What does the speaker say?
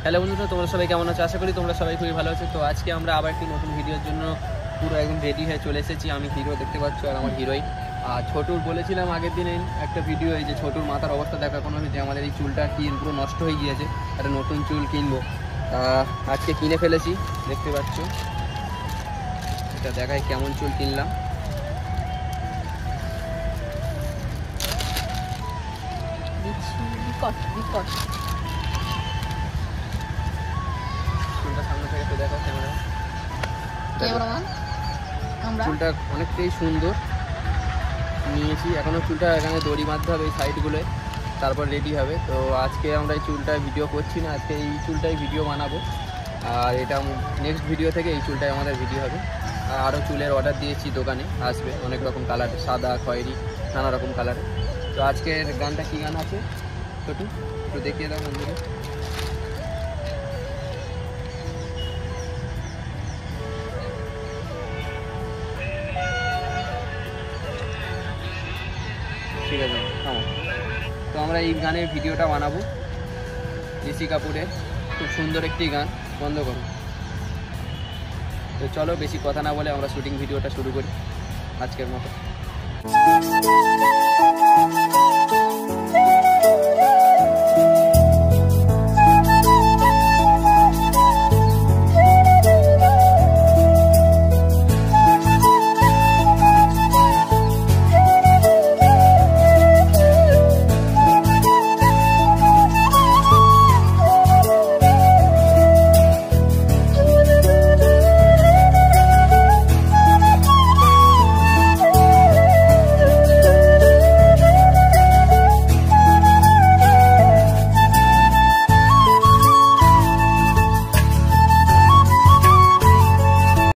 Hello বন্ধুরা, তোমরা সবাই কেমন আছো? আশা করি তোমরা সবাই খুবই ভালো আছো। তো আজকে আমরা আবার একটি নতুন ভিডিওর জন্য পুরো একদম রেডি হয়ে চলে এসেছি। আমি হিরো দেখতে পাচ্ছ আর আমার হিরোইন। আর ছোটুর বলেছিলাম আগের দিনে একটা ভিডিও, এই যে ছোটুর মাথার অবস্থা দেখা কোনো যে আমাদের এই চুলটা কি পুরো নষ্ট হয়ে গিয়েছে, একটা নতুন চুল কিনবো। আজকে কিনে ফেলেছি, দেখতে পাচ্ছ। এটা দেখায় কেমন চুল কিনলাম। চুলটা সামনে থেকে তো দেখো ক্যামেরা। চুলটা অনেকটাই সুন্দর নিয়েছি, এখনও চুলটা এখানে দড়ি বাঁধতে হবে এই সাইডগুলোয়, তারপর রেডি হবে। তো আজকে আমরা এই চুলটা ভিডিও করছি না, আজকে এই চুলটাই ভিডিও বানাবো। আর এটা নেক্সট ভিডিও থেকে এই চুলটাই আমাদের ভিডিও হবে। আর আরও চুলের অর্ডার দিয়েছি, দোকানে আসবে অনেক রকম কালার, সাদা, খয়েরি, নানা রকম কালার। তো আজকের গানটা কী গান আছে ছোটু একটু দেখিয়ে দাও বন্ধুকে। ঠিক আছে, হ্যাঁ। তো আমরা এই গানের ভিডিওটা বানাবো, ঋষি কাপুরের খুব সুন্দর একটি গান। বন্ধ করো। তো চলো বেশি কথা না বলে আমরা শুটিং ভিডিওটা শুরু করি আজকের মতো।